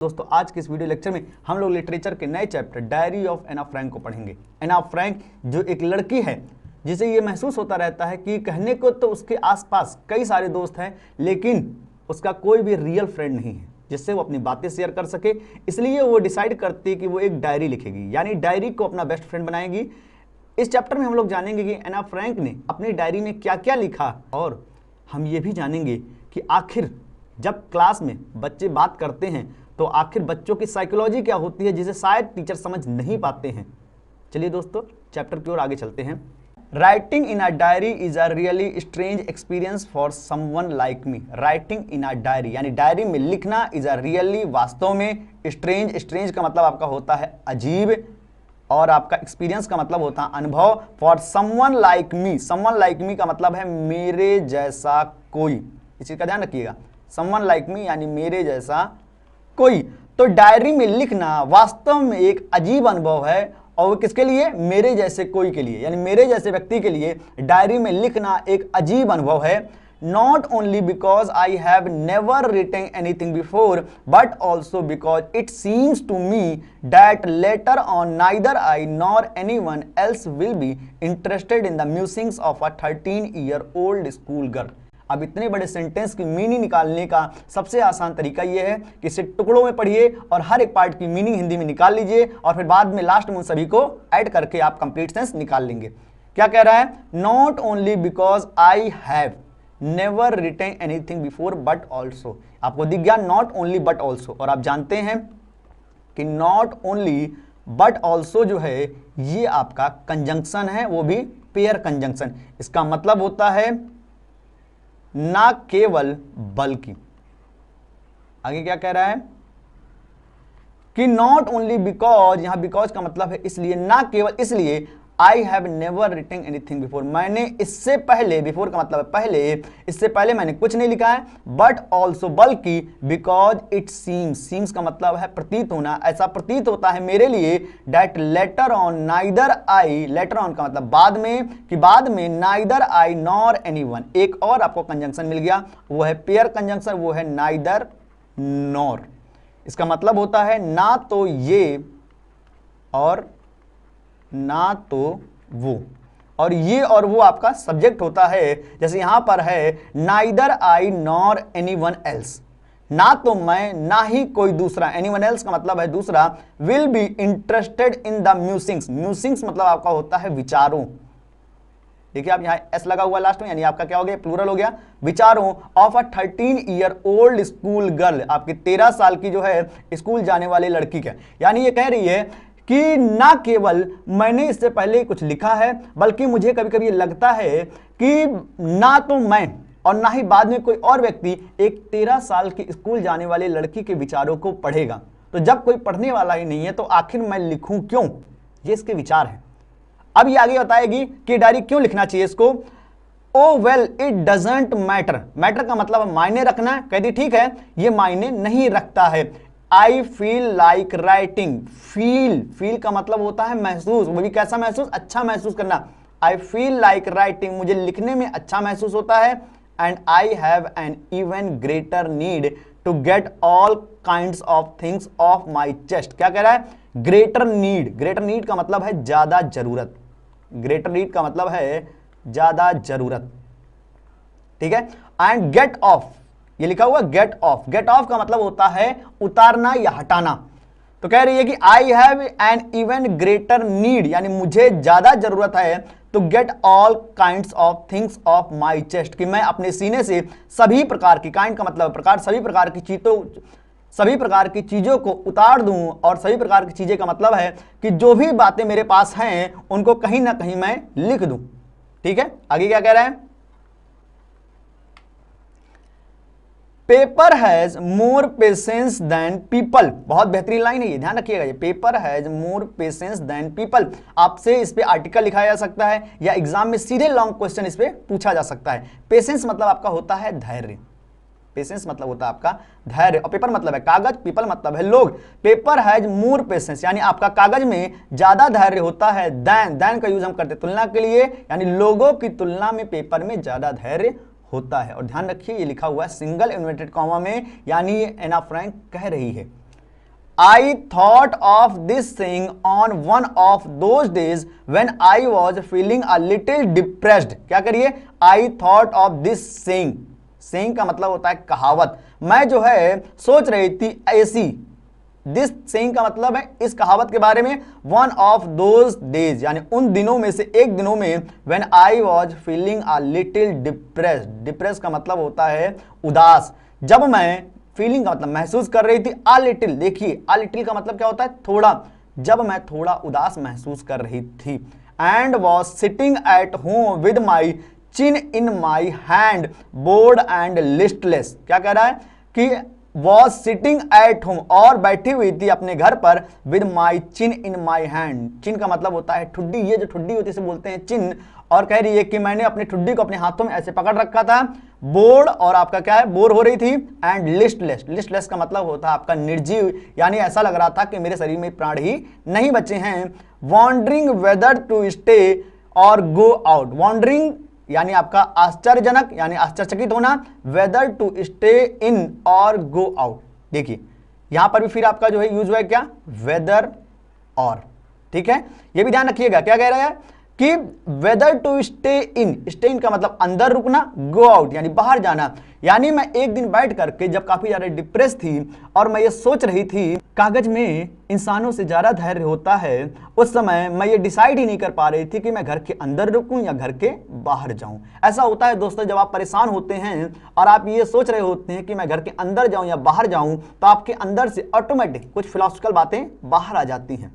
दोस्तों आज के इस वीडियो लेक्चर में हम लोग लिटरेचर के नए chapter diary of Anna Frank को पढ़ेंगे। एना फ्रैंक जो एक लड़की है जिसे ये महसूस होता रहता है कि कहने को तो उसके आसपास कई सारे दोस्त हैं लेकिन उसका कोई भी रियल फ्रेंड नहीं है जिससे वो अपनी बातें शेयर कर सके, इसलिए वो डिसाइड करती है कि वो एक डायरी लिखेगी, यानी डायरी को अपना बेस्ट फ्रेंड बनाएगी। इस चैप्टर में हम लोग जानेंगे कि एना फ्रैंक ने अपनी डायरी में क्या क्या लिखा और हम ये भी जानेंगे कि आखिर जब क्लास में बच्चे बात करते हैं तो आखिर बच्चों की साइकोलॉजी क्या होती है जिसे शायद टीचर समझ नहीं पाते हैं। चलिए दोस्तों चैप्टर की ओर आगे चलते हैं। Writing in a diary is a really strange experience for someone like me. Writing in a diary यानी डायरी में लिखना इज अ रियली वास्तव में स्ट्रेंज। स्ट्रेंज का मतलब आपका होता है अजीब और आपका एक्सपीरियंस का मतलब होता है अनुभव। For someone like me, someone like me का मतलब है मेरे जैसा कोई, इस चीज का ध्यान रखिएगा। समवन लाइक मी यानी मेरे जैसा कोई। तो डायरी में लिखना वास्तव में एक अजीब अनुभव है और वो किसके लिए? मेरे जैसे कोई के लिए, यानी मेरे जैसे व्यक्ति के लिए डायरी में लिखना एक अजीब अनुभव है। Not only because I have never written anything before but also because it seems to me that later on neither I nor anyone else will be interested in the musings of a 13-year old school girl. अब इतने बड़े sentence की meaning निकालने का सबसे आसान तरीका यह है कि इसे टुकड़ों में पढ़िए और हर एक पार्ट की मीनिंग हिंदी में निकाल लीजिए और फिर बाद में लास्ट में उन सभी को ऐड करके आप कंप्लीट सेंस निकाल लेंगे। क्या कह रहा है? Not only because I have never written anything before but also. आपको दिख गया नॉट ओनली बट ऑल्सो, और आप जानते हैं कि नॉट ओनली बट ऑल्सो जो है ये आपका कंजंक्शन है, वो भी पेयर कंजंक्शन। इसका मतलब होता है ना केवल बल्कि। आगे क्या कह रहा है कि नॉट ओनली बिकॉज, यहां बिकॉज का मतलब है इसलिए, ना केवल इसलिए। I have never written anything before, मैंने इससे पहले, बिफोर का मतलब है पहले, इससे पहले मैंने कुछ नहीं लिखा है। बट ऑल्सो बल्कि, बिकॉज इट सीम्स, सीम्स का मतलब है प्रतीत होना, ऐसा प्रतीत होता है मेरे लिए that later on neither I, later on का मतलब बाद में, कि बाद में नाइदर आई नॉर एनीवन, एक और आपको कंजंक्शन मिल गया, वो है पेयर कंजंक्शन, वो है नाइदर नॉर। इसका मतलब होता है ना तो ये और ना तो वो, और ये और वो आपका सब्जेक्ट होता है। जैसे यहां पर है neither I nor anyone else, ना तो मैं ना ही कोई दूसरा, एनीवन एल्स का मतलब है दूसरा, will be interested in the musings. Musings मतलब आपका होता है विचारों। देखिए आप यहां एस लगा हुआ लास्ट में, यानी आपका क्या हो गया? प्लूरल हो गया। विचारों of a 13-year old school girl, आपकी 13 साल की जो है स्कूल जाने वाली लड़की का, यानी ये कह रही है कि ना केवल मैंने इससे पहले कुछ लिखा है बल्कि मुझे कभी कभी लगता है कि ना तो मैं और ना ही बाद में कोई और व्यक्ति एक 13 साल की स्कूल जाने वाली लड़की के विचारों को पढ़ेगा। तो जब कोई पढ़ने वाला ही नहीं है तो आखिर मैं लिखूं क्यों? ये इसके विचार है। अब ये आगे बताएगी कि डायरी क्यों लिखना चाहिए इसको। Oh well it doesn't matter, matter का मतलब मायने रखना। कहती ठीक है ये मायने नहीं रखता है। I feel like writing, feel, feel का मतलब होता है महसूस, वो भी कैसा महसूस? अच्छा महसूस करना। आई फील लाइक राइटिंग, मुझे लिखने में अच्छा महसूस होता है। And I have an even greater need to get all kinds of things off my chest. क्या कह रहा है? ग्रेटर नीड, ग्रेटर नीड का मतलब है ज्यादा जरूरत, ग्रेटर नीड का मतलब है ज्यादा जरूरत, ठीक है। एंड गेट ऑफ, ये लिखा हुआ गेट ऑफ, गेट ऑफ का मतलब होता है उतारना या हटाना। तो कह रही है कि I have an even greater need, यानी मुझे ज्यादा जरूरत है to get all kinds of things off my chest, कि मैं अपने सीने से सभी प्रकार की, काइंड का मतलब प्रकार, सभी प्रकार की चीजों, सभी प्रकार की चीजों को उतार दूं। और सभी प्रकार की चीजें का मतलब है कि जो भी बातें मेरे पास हैं उनको कहीं ना कहीं मैं लिख दूं, ठीक है। आगे क्या कह रहा है? Paper has more patience than people, बहुत बेहतरीन लाइन है ये, ध्यान रखिएगा। ये paper has more patience than people, आपसे इस पे आर्टिकल लिखाया जा सकता है या एग्जाम में सीधे लॉन्ग क्वेश्चन इस पे पूछा जा सकता है। पेशेंस मतलब आपका होता है धैर्य, पेशेंस मतलब होता है आपका धैर्य, और पेपर मतलब है कागज, पीपल मतलब है लोग। पेपर हैज मोर पेशेंस यानी आपका कागज में ज्यादा धैर्य होता है। देन, देन का यूज हम करते तुलना के लिए, यानी लोगों की तुलना में पेपर में ज्यादा धैर्य होता है। और ध्यान रखिए ये लिखा हुआ है सिंगल इन्वर्टेड कॉमा में, यानी ये एना फ्रैंक कह रही है I thought of this thing on one of those days when I was feeling a little depressed. क्या करिए? I thought of this saying. saying का मतलब होता है कहावत. मैं जो है सोच रही थी ऐसी. दिस saying का मतलब है इस कहावत के बारे में. One of those days यानी उन दिनों में से एक दिनों में when I was feeling a little depressed. depressed का मतलब होता है उदास. जब मैं फीलिंग का मतलब महसूस कर रही थी आ लिटिल. देखिए आ लिटिल का मतलब क्या होता है? थोड़ा. जब मैं थोड़ा उदास महसूस कर रही थी. And was sitting at home with my chin in my hand board and listless. क्या कह रहा है कि वॉज सिटिंग एट होम और बैठी हुई थी अपने घर पर with my chin in my hand. चिन का मतलब होता है ठुड्डी. ये जो ठुड्डी होती है इसे बोलते हैं चिन. और कह रही है कि मैंने अपनी ठुड्डी को अपने हाथों में ऐसे पकड़ रखा था. बोर्ड और आपका क्या है? बोर हो रही थी. And listless. लिस्टलेस का मतलब होता है आपका निर्जीव. यानी ऐसा लग रहा था कि मेरे शरीर में प्राण ही नहीं बचे हैं. वॉन्डरिंग वेदर टू स्टे और गो आउट. वॉन्डरिंग यानी आपका आश्चर्यजनक यानी आश्चर्यचकित होना. वेदर टू स्टे इन और गो आउट. देखिए यहां पर भी फिर आपका जो है यूज हुआ है क्या? वेदर और. ठीक है, ये भी ध्यान रखिएगा. क्या कह रहा है कि whether to stay in. Stay in का मतलब अंदर रुकना. गो आउट यानी बाहर जाना. यानी मैं एक दिन बैठ करके जब काफी ज्यादा डिप्रेस थी और मैं ये सोच रही थी कागज में इंसानों से ज्यादा धैर्य होता है, उस समय मैं ये डिसाइड ही नहीं कर पा रही थी कि मैं घर के अंदर रुकूं या घर के बाहर जाऊं. ऐसा होता है दोस्तों जब आप परेशान होते हैं और आप ये सोच रहे होते हैं कि मैं घर के अंदर जाऊं या बाहर जाऊं, तो आपके अंदर से ऑटोमेटिक कुछ फिलोसफिकल बातें बाहर आ जाती हैं.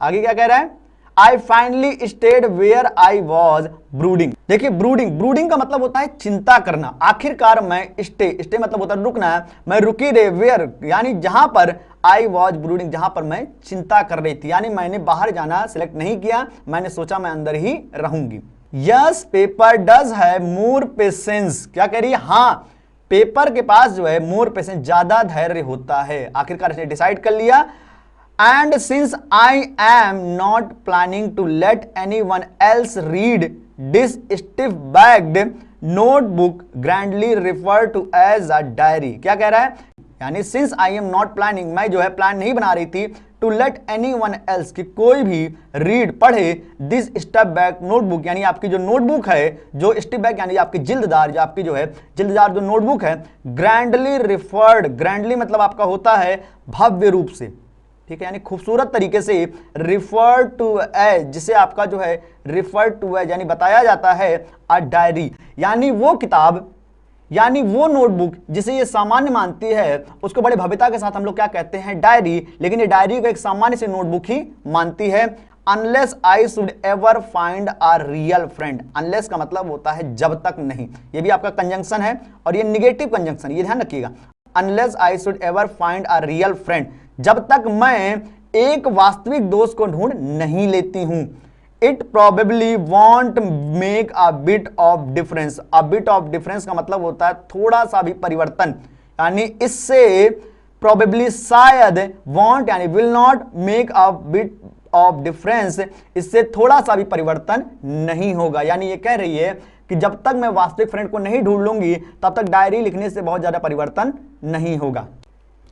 आगे क्या कह रहा है? I finally stayed where I was brooding. देखिए ब्रूडिंग का मतलब होता है चिंता करना. आखिरकार मैं स्टे मतलब होता है रुकना. मैं रुकी रहे वेयर यानी जहां पर I was brooding जहां पर मैं चिंता कर रही थी. यानी मैंने बाहर जाना सिलेक्ट नहीं किया. मैंने सोचा मैं अंदर ही रहूंगी. यस पेपर डज है मोर पेशेंस. क्या कह रही है? हाँ पेपर के पास जो है मोर पेशेंस ज्यादा धैर्य होता है. आखिरकार इसने डिसाइड कर लिया. And since I am not planning to let anyone else read this stiff-backed notebook grandly referred to as a diary. क्या कह रहा है? यानी since I am not planning, मैं जो है प्लान नहीं बना रही थी to let anyone else कि कोई भी read पढ़े this stiff-backed notebook यानी आपकी जो नोटबुक है जो stiff-back यानी आपकी जिल्ददार जो आपकी जो है जिल्ददार जो नोटबुक है grandly referred. grandly मतलब आपका होता है भव्य रूप से. ठीक है, यानी खूबसूरत तरीके से रिफर टू एज जिसे आपका जो है रिफर टू एज यानी बताया जाता है अ डायरी. यानी वो किताब यानी वो नोटबुक जिसे ये सामान्य मानती है उसको बड़े भव्यता के साथ हम लोग क्या कहते हैं? डायरी. लेकिन ये डायरी को एक सामान्य से नोटबुक ही मानती है. Unless I should ever find a real friend. Unless का मतलब होता है जब तक नहीं. ये भी आपका कंजंक्शन है और ये निगेटिव कंजंक्शन, ये ध्यान रखिएगा. Unless I should ever find a real friend. जब तक मैं एक वास्तविक दोस्त को ढूंढ नहीं लेती हूं. It probably want make a bit of difference. A bit of difference का मतलब होता है थोड़ा सा भी परिवर्तन. यानी इससे प्रोबेबली शायद वॉन्ट यानी will not make a bit of difference इससे थोड़ा सा भी परिवर्तन नहीं होगा. यानी ये कह रही है कि जब तक मैं वास्तविक फ्रेंड को नहीं ढूंढ लूंगी तब तक डायरी लिखने से बहुत ज्यादा परिवर्तन नहीं होगा.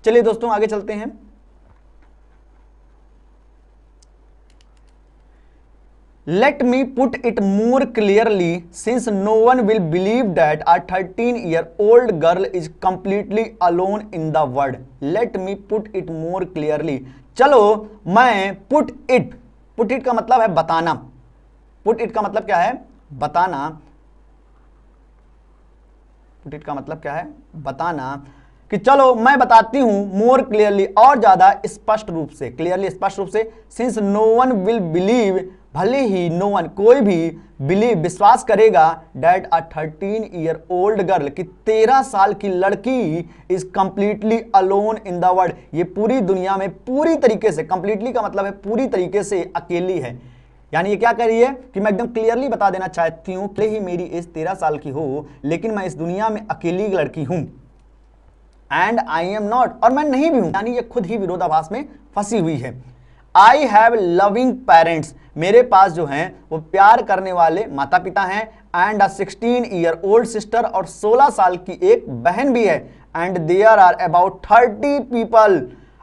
चलिए दोस्तों आगे चलते हैं. Let me put it more clearly since no one will believe that a 13-year-old girl is completely alone in the world. Let me put it more clearly. चलो मैं put it का मतलब है बताना. put it का मतलब क्या है? बताना. put it का मतलब क्या है? बताना. कि चलो मैं बताती हूं मोर क्लियरली और ज्यादा स्पष्ट रूप से. क्लियरली स्पष्ट रूप से. Since no one will believe भले ही नो वन कोई भी बिलीव विश्वास करेगा डेट अ 13-year-old गर्ल कि 13 साल की लड़की is completely alone in the world. ये पूरी दुनिया में पूरी तरीके से, कंप्लीटली का मतलब है पूरी तरीके से अकेली है. यानी ये क्या कह रही है कि मैं एकदम क्लियरली बता देना चाहती हूं भले ही मेरी एज 13 साल की हो लेकिन मैं इस दुनिया में अकेली लड़की हूं. एंड आई एम नॉट और मैं नहीं भी हूं. यानी ये खुद ही विरोधाभास में फंसी हुई है. I have loving parents. मेरे पास जो हैं वो प्यार करने वाले माता पिता हैं. एंड अ 16-year-old सिस्टर और 16 साल की एक बहन भी है. And there are about 30 people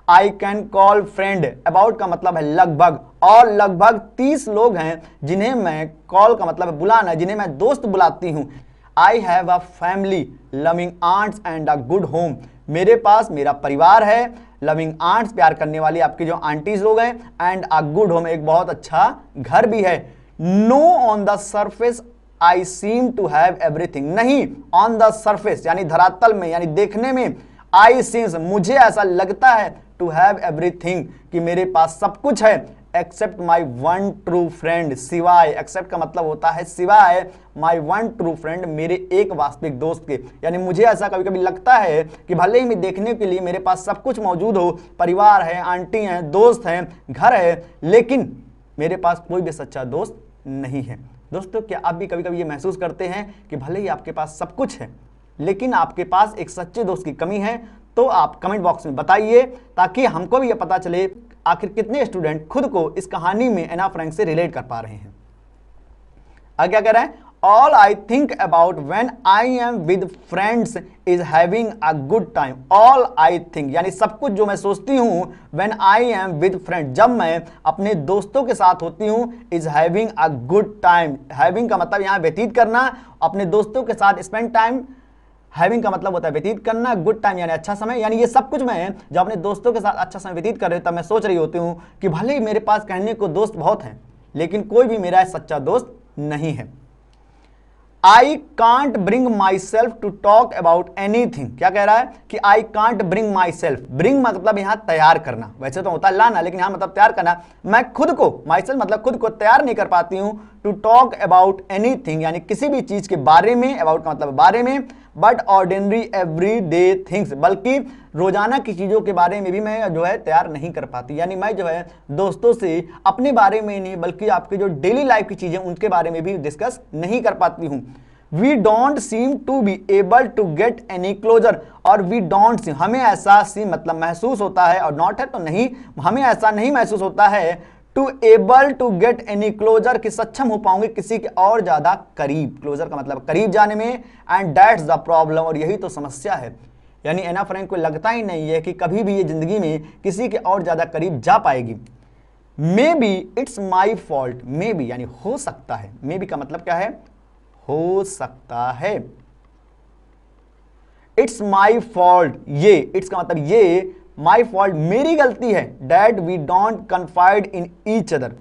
I can call friend, about का मतलब है लगभग, और लगभग 30 लोग हैं जिन्हें मैं, कॉल का मतलब है बुलाना, जिन्हें मैं दोस्त बुलाती हूँ। I have a family loving aunts and a good home, मेरे पास मेरा परिवार है, लविंग आंट्स प्यार करने वाली आपकी जो आंटीज लोग हैं, एंड अ गुड होम एक बहुत अच्छा घर भी है। No on the surface I seem to have everything, नहीं ऑन द सरफेस यानी धरातल में यानी देखने में, आई सीम्स मुझे ऐसा लगता है, टू हैव एवरीथिंग कि मेरे पास सब कुछ है, except my one true friend, सिवाय, एक्सेप्ट का मतलब होता है सिवाय, माई वन ट्रू फ्रेंड मेरे एक वास्तविक दोस्त के। यानी मुझे ऐसा कभी कभी लगता है कि भले ही मैं देखने के लिए मेरे पास सब कुछ मौजूद हो, परिवार है, आंटी हैं, दोस्त हैं, घर है, लेकिन मेरे पास कोई भी सच्चा दोस्त नहीं है। दोस्तों, क्या आप भी कभी कभी ये महसूस करते हैं कि भले ही आपके पास सब कुछ है लेकिन आपके पास एक सच्चे दोस्त की कमी है? तो आप कमेंट बॉक्स में बताइए ताकि हमको भी ये पता चले आखिर कितने स्टूडेंट खुद को इस कहानी में एना फ्रैंक से रिलेट कर पा रहे हैं। आगे क्या कह रहे हैं? All I think about when I am with friends is having a good time. All I think यानी सब कुछ जो मैं सोचती हूँ, when I am with friend जब मैं अपने दोस्तों के साथ होती हूँ, is having a good time, having का मतलब यहाँ व्यतीत करना, अपने दोस्तों के साथ स्पेंड टाइम, हैविंग का मतलब होता है व्यतीत करना, गुड टाइम यानी अच्छा समय, यानी ये सब कुछ मैं जब अपने दोस्तों के साथ अच्छा समय व्यतीत कर रही हूँ तब मैं सोच रही होती हूँ कि भले ही मेरे पास कहने को दोस्त बहुत हैं लेकिन कोई भी मेरा सच्चा दोस्त नहीं है। I can't bring myself to talk about anything, क्या कह रहा है कि I can't bring myself, bring मतलब यहां तैयार करना, वैसे तो होता है लाना लेकिन यहां मतलब तैयार करना, मैं खुद को, माई सेल्फ मतलब खुद को तैयार नहीं कर पाती हूं, टू टॉक अबाउट एनीथिंग यानी किसी भी चीज के बारे में, अबाउट का मतलब बारे में, but ordinary every day things, बल्कि रोजाना की चीजों के बारे में भी मैं जो है तैयार नहीं कर पाती, यानी मैं जो है दोस्तों से अपने बारे में नहीं बल्कि आपके जो डेली लाइफ की चीजें उनके बारे में भी डिस्कस नहीं कर पाती हूँ। We don't seem to be able to get any closer, और वी डोंट सीम हमें ऐसा सी मतलब महसूस होता है, और नॉट है तो नहीं, हमें ऐसा नहीं महसूस होता है, to able to get any closer कि सक्षम हो पाऊंगे किसी के और ज्यादा करीब, क्लोजर का मतलब करीब जाने में, एंड दैट्स द प्रॉब्लम और यही तो समस्या है। यानी एना फ्रैंक को लगता ही नहीं है कि कभी भी ये जिंदगी में किसी के और ज्यादा करीब जा पाएगी। May be it's my fault, may be यानी हो सकता है, मे बी का मतलब क्या है? हो सकता है। इट्स माई फॉल्ट, ये इट्स का मतलब ये, माई फॉल्ट मेरी गलती है, that we don't confide in each other,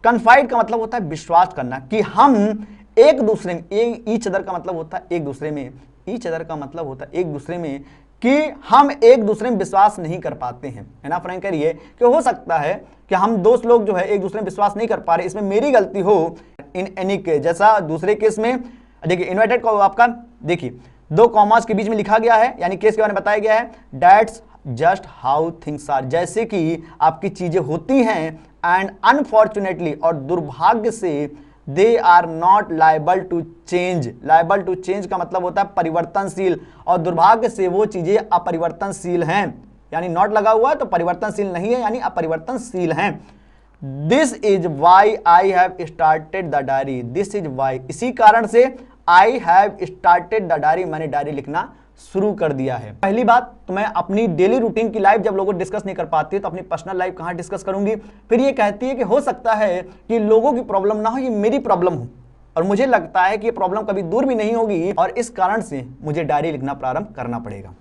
confide का मतलब होता है विश्वास करना, कि हम एक दूसरे में, ईच अदर का मतलब होता है एक दूसरे में, ईच अदर का मतलब होता है एक दूसरे में, कि हम एक दूसरे में विश्वास नहीं कर पाते हैं। एना फ्रैंक कह रही है कि हो सकता है कि हम दोस्त लोग जो है एक दूसरे में विश्वास नहीं कर पा रहे, इसमें मेरी गलती हो। इन एनी केस, जैसा दूसरे केस में देखिए इन्वर्टेड को आपका देखिए दो कॉमास के बीच में लिखा गया है, यानी केस के बारे में बताया गया है, that's just how things are, जैसे कि आपकी चीजें होती हैं, एंड अनफॉर्चुनेटली और दुर्भाग्य से, they are not liable to change, liable to change का मतलब होता है परिवर्तनशील, और दुर्भाग्य से वो चीजें अपरिवर्तनशील हैं, यानी नॉट लगा हुआ है तो परिवर्तनशील नहीं है यानी अपरिवर्तनशील हैं। This is why I have started the diary, this is why इसी कारण से, I have started the diary मैंने डायरी लिखना शुरू कर दिया है। पहली बात तो मैं अपनी डेली रूटीन की लाइफ जब लोगों डिस्कस नहीं कर पाती तो अपनी पर्सनल लाइफ कहां डिस्कस करूंगी। फिर ये कहती है कि हो सकता है कि लोगों की प्रॉब्लम ना हो, ये मेरी प्रॉब्लम हो, और मुझे लगता है कि ये प्रॉब्लम कभी दूर भी नहीं होगी और इस कारण से मुझे डायरी लिखना प्रारंभ करना पड़ेगा।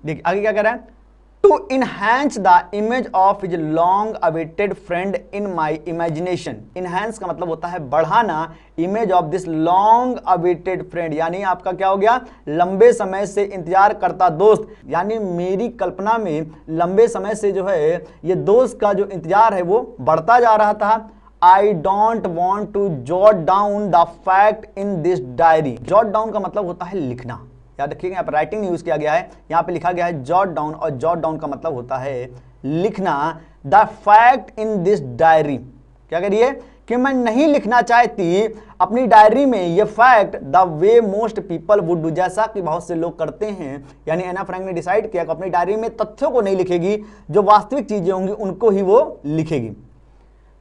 देखिए आगे क्या कह रहा है, to enhance the image of his long awaited friend in my imagination, enhance का मतलब होता है बढ़ाना, image of this long awaited friend यानी आपका क्या हो गया, लंबे समय से इंतजार करता दोस्त, यानी मेरी कल्पना में लंबे समय से जो है ये दोस्त का जो इंतजार है वो बढ़ता जा रहा था। I don't want to jot down the fact in this diary, jot down का मतलब होता है लिखना, याद रखिएगा यहाँ पर राइटिंग यूज किया गया है, यहाँ पे लिखा गया है जॉट डाउन, और जॉट डाउन का मतलब होता है लिखना। The fact in this diary, क्या कह रही है कि मैं नहीं लिखना चाहती अपनी डायरी में ये fact the way most people would do, जैसा कि बहुत से लोग करते हैं, यानी एना फ्रैंक ने डिसाइड किया कि अपनी डायरी में तथ्यों को नहीं लिखेगी, जो वास्तविक चीजें होंगी उनको ही वो लिखेगी।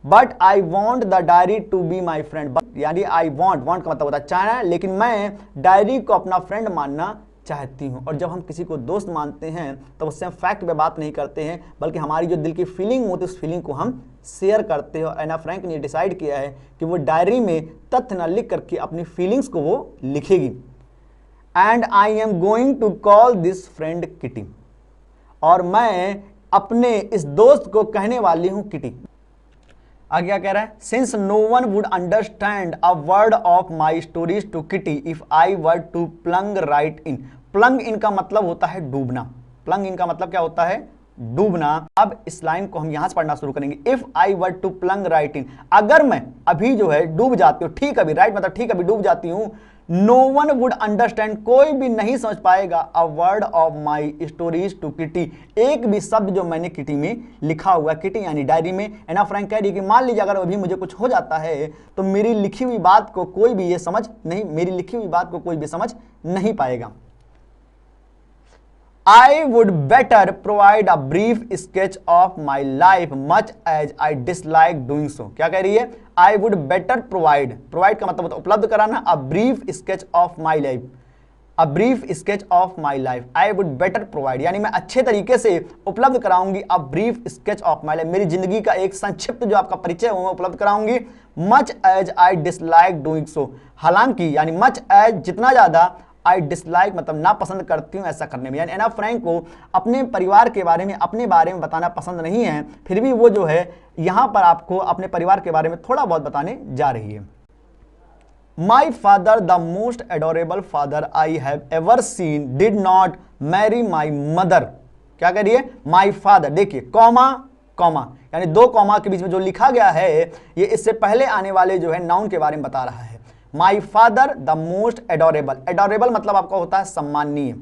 But I want the diary to be my friend, यानी आई वॉन्ट, वॉन्ट का मतलब होता है चाहना, लेकिन मैं डायरी को अपना फ्रेंड मानना चाहती हूँ। और जब हम किसी को दोस्त मानते हैं तो उससे हम फैक्ट पे बात नहीं करते हैं, बल्कि हमारी जो दिल की फीलिंग होती है उस फीलिंग को हम शेयर करते हैं। और एना फ्रैंक ने डिसाइड किया है कि वो डायरी में तथ्य न लिख करके अपनी फीलिंग्स को वो लिखेगी। And I am going to call this friend Kitty, और मैं अपने इस दोस्त को कहने वाली हूं किटी। आगे क्या कह रहा है, since no one would understand a word of my stories to Kitty if I were to plunge right in. Plunge in का मतलब होता है डूबना। प्लंग इन का मतलब क्या होता है, डूबना। अब इस लाइन को हम यहां से पढ़ना शुरू करेंगे। If I were to plunge right in, अगर मैं अभी जो है डूब जाती हूँ, ठीक अभी, राइट मतलब ठीक अभी डूब जाती हूँ। नो वन वुड अंडरस्टैंड, कोई भी नहीं समझ पाएगा, a word of my stories to Kitty, एक भी शब्द जो मैंने किटी में लिखा हुआ, किटी यानी डायरी में। एना फ्रैंक कह रही है कि मान लीजिए अगर अभी मुझे कुछ हो जाता है तो मेरी लिखी हुई बात को कोई भी ये समझ नहीं, मेरी लिखी हुई बात को कोई भी समझ नहीं पाएगा। I would better provide a brief sketch of my life much as I dislike doing so। क्या कह रही है, I would better provide, provide का मतलब होता है उपलब्ध कराना, a brief sketch of my life, a brief sketch of my life, I would better provide, यानी मैं अच्छे तरीके से उपलब्ध कराऊंगी a brief sketch of my life, मेरी जिंदगी का एक संक्षिप्त जो आपका परिचय है वो मैं उपलब्ध कराऊंगी। much as I dislike doing so, हालांकि यानी much as जितना ज्यादा, आई डिसलाइक मतलब ना पसंद करती हूँ ऐसा करने में। यानी एना फ्रैंक को अपने परिवार के बारे में, अपने बारे में बताना पसंद नहीं है, फिर भी वो जो है यहाँ पर आपको अपने परिवार के बारे में थोड़ा बहुत बताने जा रही है। My father the most adorable father I have ever seen did not marry my mother. क्या कह रही है, माई फादर, देखिए कॉमा कॉमा यानी दो कॉमा के बीच में जो लिखा गया है ये इससे पहले आने वाले जो है नाउन के बारे में बता रहा है। My father the most adorable, adorable मतलब आपका होता है सम्माननीय,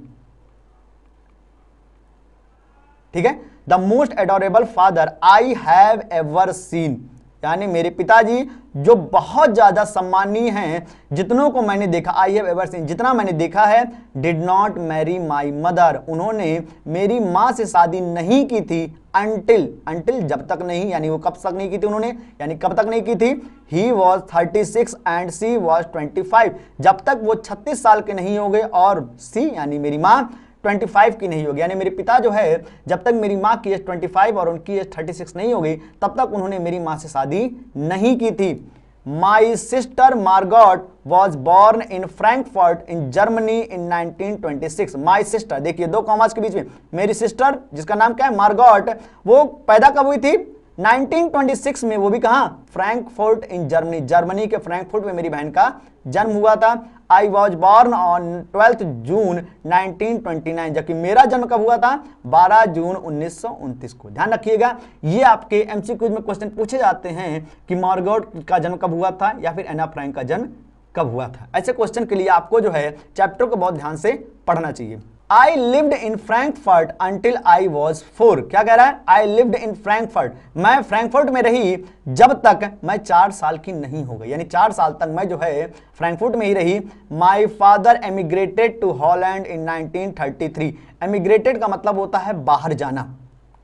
ठीक है। The most adorable father I have ever seen, यानी मेरे पिताजी जो बहुत ज्यादा सम्माननीय हैं, जितनों को मैंने देखा, आई हैव एवर सीन जितना मैंने देखा है। Did not marry my mother, उन्होंने मेरी मां से शादी नहीं की थी। अंटिल, अंटिल जब तक नहीं, यानी वो कब तक नहीं की थी उन्होंने, यानी कब तक नहीं की थी। He was 36 and she was 25, जब तक वो 36 साल के नहीं हो गए और सी यानी मेरी माँ 25 की नहीं होगी। यानी मेरे पिता जो है जब तक मेरी माँ की एज 25 और उनकी एज 36 नहीं हो गई तब तक उन्होंने मेरी माँ से शादी नहीं की थी। My sister Margot was born in Frankfurt in Germany in 1926। My sister, देखिए दो कॉमास के बीच में, मेरी सिस्टर जिसका नाम क्या है मार्गॉट, वो पैदा कब हुई थी 1926 में, वो भी कहाँ, फ्रैंकफर्ट इन जर्मनी, जर्मनी के फ्रैंकफर्ट में मेरी बहन का जन्म हुआ था। आई वॉज बॉर्न ऑन 12 जून 1929, जबकि मेरा जन्म कब हुआ था 12 जून 1929 को। ध्यान रखिएगा ये आपके एमसीक्यूज में क्वेश्चन पूछे जाते हैं कि मार्गॉट का जन्म कब हुआ था या फिर एना फ्रैंक का जन्म कब हुआ था। ऐसे क्वेश्चन के लिए आपको जो है चैप्टर को बहुत ध्यान से पढ़ना चाहिए। I lived in Frankfurt until I was 4। क्या कह रहा है, I lived in Frankfurt, मैं फ्रैंकफर्ट में रही जब तक मैं 4 साल की नहीं हो गई, यानी 4 साल तक मैं जो है फ्रैंकफर्ट में ही रही। My father emigrated to Holland in 1933। एमिग्रेटेड का मतलब होता है बाहर जाना,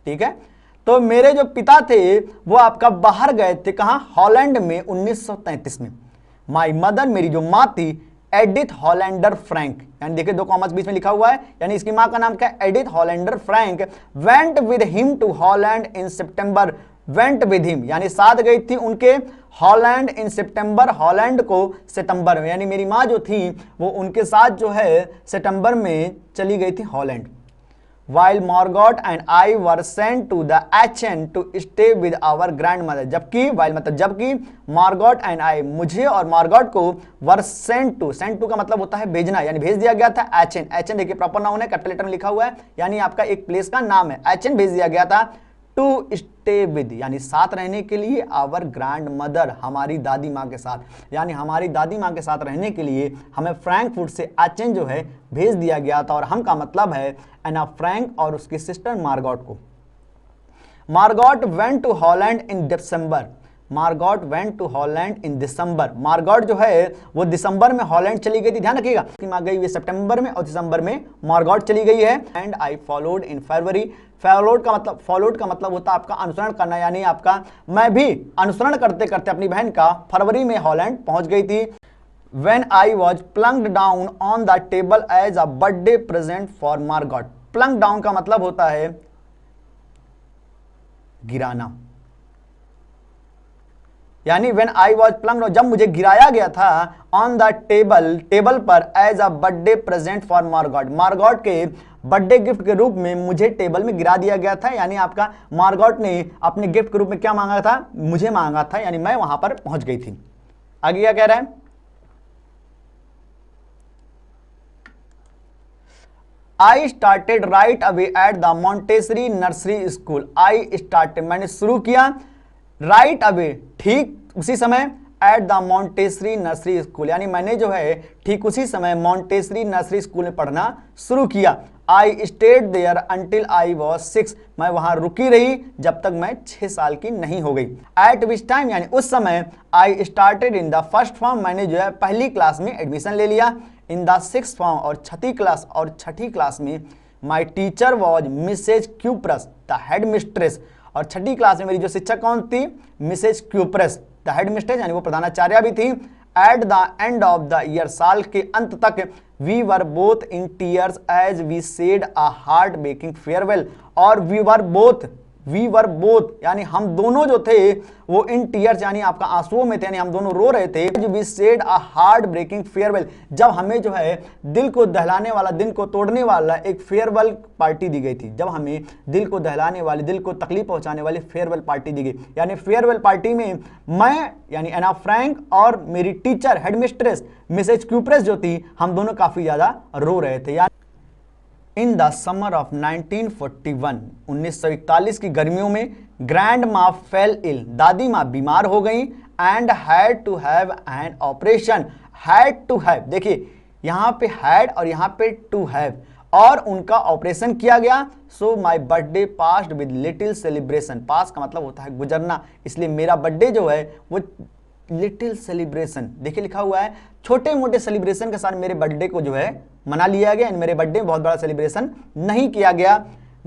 ठीक है। तो मेरे जो पिता थे वो आपका बाहर गए थे, कहाँ, हॉलैंड में 1933 में। माई मदर, मेरी जो माँ थी, एडिथ हॉलैंडर फ्रैंक, यानी देखिए दो कॉमर्स बीच में लिखा हुआ है, यानी इसकी मां का नाम क्या है, Edith Hollander Frank. Went with him to Holland in September, went with him यानी साथ गई थी उनके हॉलैंड इन सितंबर, हॉलैंड को सितंबर में, यानी मेरी मां जो थी वो उनके साथ जो है सितंबर में चली गई थी Holland. While Margot and I were sent to the Aachen to stay with our grandmother, जबकि while मतलब जबकि Margot and I, मुझे और Margot को were sent to का मतलब होता है भेजना, यानी भेज दिया गया था। Aachen, Aachen देखिए प्रॉपर नाउन है, कैपिटल लेटर में लिखा हुआ है, यानी आपका एक प्लेस का नाम है। Aachen भेज दिया गया था टू स्टे विद, यानी साथ रहने के लिए, आवर ग्रैंड मदर, हमारी दादी माँ के साथ, यानी हमारी दादी माँ के साथ रहने के लिए हमें फ्रैंकफर्ट से आचेन जो है भेज दिया गया था। और हम का मतलब है एना फ्रैंक और उसकी सिस्टर मार्गॉट को। Margot went to Holland in December, Margot went to Holland in December, Margot जो है वो दिसंबर में हॉलैंड चली गई थी। ध्यान रखिएगा कि माँ गई हुई सितंबर में और दिसंबर में मार्गॉट चली गई है। And I followed in February, followed का मतलब होता है आपका अनुसरण करना, यानी आपका मैं भी अनुसरण करते करते अपनी बहन का फरवरी में हॉलैंड पहुंच गई थी। when I was plunked down on the table as a birthday present for Margot। Planck down का मतलब होता है गिराना, यानी when I was plunked down, जब मुझे गिराया गया था on the table, टेबल पर as a birthday present for Margot, मार्गॉट के बर्थडे गिफ्ट के रूप में मुझे टेबल में गिरा दिया गया था। यानी आपका मार्गॉट ने अपने गिफ्ट के रूप में क्या मांगा था, मुझे मांगा था, यानी मैं वहां पर पहुंच गई थी। आगे क्या कह रहा है, I started right away at the Montessori nursery school. I started, मैंने शुरू किया, राइट अवे, ठीक उसी समय, at the Montessori nursery school, यानी मैंने जो है ठीक उसी समय मॉन्टेसरी नर्सरी स्कूल में पढ़ना शुरू किया। I stayed there until I was 6, मैं वहां रुकी रही जब तक मैं 6 साल की नहीं हो गई। एट विच टाइम, यानी उस समय, I started in the first form, मैंने जो है पहली क्लास में एडमिशन ले लिया। इन द 6th फॉर्म, और छठी क्लास में, my teacher was Mrs Kuperus the headmistress, और छठी क्लास में मेरी जो शिक्षक कौन थी, Mrs Kuperus the headmistress, यानी वो प्रधानाचार्य भी थी। At the end of the year, साल के अंत तक, we were both in tears as we said a heartbreaking farewell, और वी वर बोथ यानी हम दोनों जो थे वो इन टीयर्स यानी आपका आंसुओं में थे, यानी हम दोनों रो रहे थे। We said a heartbreaking farewell, जब हमें जो है दिल को दहलाने वाला, दिल को तोड़ने वाला एक फेयरवेल पार्टी दी गई थी, जब हमें दिल को दहलाने वाली, दिल को तकलीफ पहुंचाने वाली फेयरवेल पार्टी दी गई। यानी फेयरवेल पार्टी में मैं यानी एना फ्रैंक और मेरी टीचर हेडमिस्ट्रेस मिसेज क्यूप्रस जो थी, हम दोनों काफी ज्यादा रो रहे थे। इन द समर ऑफ 1941, 1941 की गर्मियों में, ग्रैंड माँ फेल इल, दादी माँ बीमार हो गई, and had to have an operation. Had to have, देखिए यहाँ पे हैड और यहाँ पे टू हैव, और उनका ऑपरेशन किया गया। So my birthday passed with little celebration, pass का मतलब होता है गुजरना, इसलिए मेरा बर्थडे जो है वो लिटिल सेलिब्रेशन, देखिए लिखा हुआ है छोटे मोटे सेलिब्रेशन के साथ मेरे बर्थडे को जो है मना लिया गया। मेरे बर्थडे में बहुत बड़ा सेलिब्रेशन नहीं किया गया।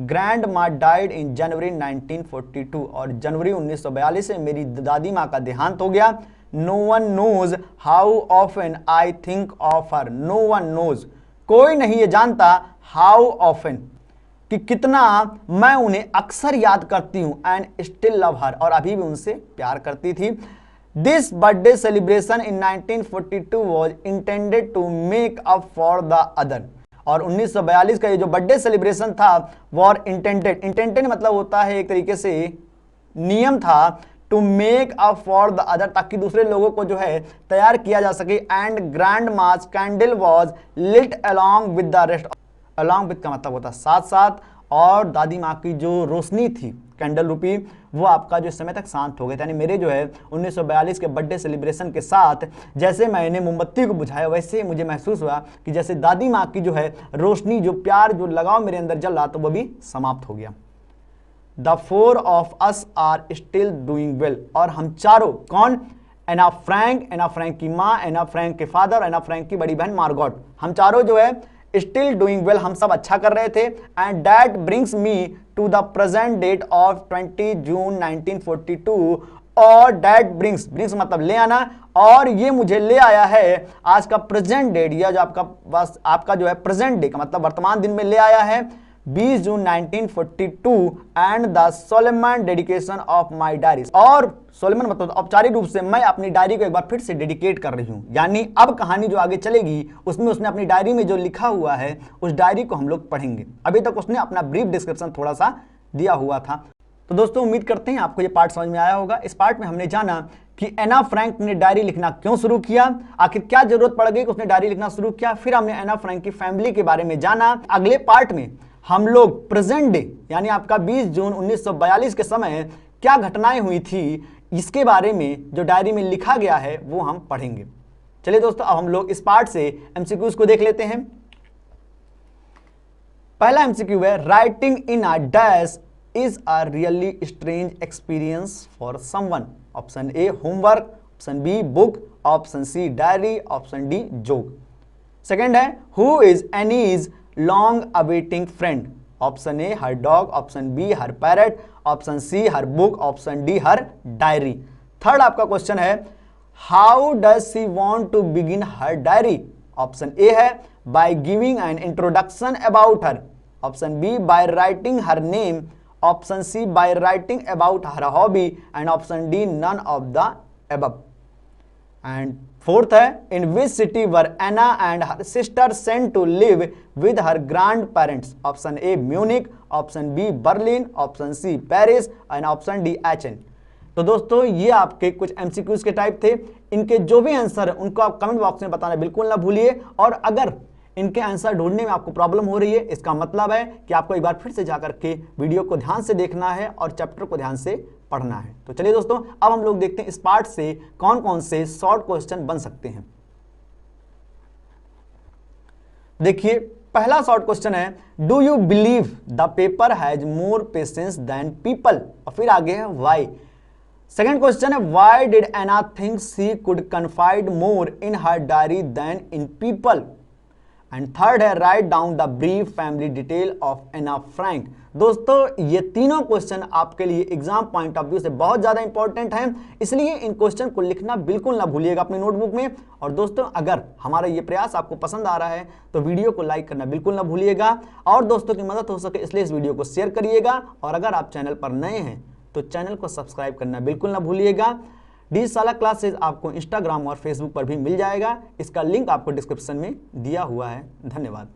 ग्रैंड माँ डाइड इन जनवरी 1942, और जनवरी 1942 में मेरी दादी माँ का देहांत हो गया। No one knows how often I think of her, no one knows, कोई नहीं ये जानता, हाउ ऑफन कि कितना मैं उन्हें अक्सर याद करती हूँ, एंड स्टिल लव हर, और अभी भी उनसे प्यार करती थी। This birthday celebration in 1942 was intended to make up for the other, और 1942 का ये जो बर्थडे सेलिब्रेशन था वो इंटेंडेड मतलब होता है एक तरीके से नियम था, to make up for the other, ताकि दूसरे लोगों को जो है तैयार किया जा सके। And grandma's candle was lit along with the rest, along with का मतलब होता है साथ साथ, और दादी माँ की जो रोशनी थी कैंडल रूपी, वो आपका जो समय तक शांत हो गए थे। यानी मेरे जो है 1942 के बर्थडे सेलिब्रेशन के साथ जैसे मैंने मोमबत्ती को बुझाया, वैसे ही मुझे महसूस हुआ कि जैसे दादी माँ की जो है रोशनी, जो प्यार, जो लगाव मेरे अंदर जल रहा था, वो भी समाप्त हो गया। The 4 of us are still doing well, और हम चारों, कौन, एना फ्रैंक की माँ, एना फ्रैंक के फादर, एना फ्रैंक की बड़ी बहन मार्गॉट, हम चारों जो है स्टिल डूइंग वेल, हम सब अच्छा कर रहे थे। And that brings me to the present date of 20 June 1942, और दैट ब्रिंग्स मतलब ले आना, और ये मुझे ले आया है आज का प्रेजेंट डेट, या जो आपका जो है प्रेजेंट डे का मतलब वर्तमान दिन में ले आया है 20 June 1942, and the solemn dedication of my diary, और सोलेमन मतलब औपचारिक रूप से मैं अपनी डायरी को एक बार फिर से डेडिकेट कर रही हूं। यानी अब कहानी जो आगे चलेगी उसमें उसने अपनी डायरी में जो लिखा हुआ है उस डायरी को हम लोग पढ़ेंगे। अभी तक उसने अपना ब्रीफ डिस्क्रिप्शन थोड़ा सा दिया हुआ था। तो दोस्तों उम्मीद करते हैं आपको ये पार्ट समझ में आया होगा। इस पार्ट में हमने जाना कि एना फ्रैंक ने डायरी लिखना क्यों शुरू किया, आखिर क्या जरूरत पड़ गई कि उसने डायरी लिखना शुरू किया। फिर हमने एना फ्रैंक की फैमिली के बारे में जाना। अगले पार्ट में हम लोग प्रेजेंट डे यानी आपका 20 जून 1942 के समय क्या घटनाएं हुई थी, इसके बारे में जो डायरी में लिखा गया है वो हम पढ़ेंगे। चलिए दोस्तों अब हम लोग इस पार्ट से एमसीक्यूज को देख लेते हैं। पहला एमसीक्यू है, writing in a dash is a really strange experience for someone. Option A homework, option B book, option C diary, option D joke. Second है, who is Anne's long awaiting friend. Option A her dog, option B her parrot, option C her book, option D her diary. Third आपका question है, how does she want to begin her diary? Option A है by giving an introduction about her, option B by writing her name, option C by writing about her hobby, and option D none of the above. And fourth है, in which city were Anna and her sister sent to live with her grandparents? Option A Munich, option B Berlin, option C Paris, and option D Aachen. तो दोस्तों ये आपके कुछ MCQs के type थे। इनके जो भी आंसर है उनको आप कमेंट बॉक्स में बताना बिल्कुल ना भूलिए। और अगर इनके आंसर ढूंढने में आपको प्रॉब्लम हो रही है, इसका मतलब है कि आपको एक बार फिर से जाकर के वीडियो को ध्यान से देखना है और चैप्टर को ध्यान से पढ़ना है। तो चलिए दोस्तों, अब हम लोग देखते हैं इस पार्ट से कौन कौन से शॉर्ट क्वेश्चन बन सकते हैं। देखिए पहला शॉर्ट क्वेश्चन है, do you believe the paper has more patience than people? और फिर आगे है व्हाई। सेकेंड क्वेश्चन है, why did Anna think she could confide more in her diary than in people? And third है, write down the brief family detail of Anna Frank. दोस्तों ये तीनों question आपके लिए एग्जाम पॉइंट ऑफ व्यू से बहुत ज्यादा इंपॉर्टेंट हैं, इसलिए इन क्वेश्चन को लिखना बिल्कुल ना भूलिएगा अपनी नोटबुक में। और दोस्तों अगर हमारा ये प्रयास आपको पसंद आ रहा है तो वीडियो को लाइक करना बिल्कुल ना भूलिएगा और दोस्तों की मदद हो सके इसलिए इस वीडियो को शेयर करिएगा। और अगर आप चैनल पर नए हैं तो चैनल को सब्सक्राइब करना बिल्कुल ना भूलिएगा। डीशाला क्लासेज आपको इंस्टाग्राम और फेसबुक पर भी मिल जाएगा, इसका लिंक आपको डिस्क्रिप्शन में दिया हुआ है। धन्यवाद।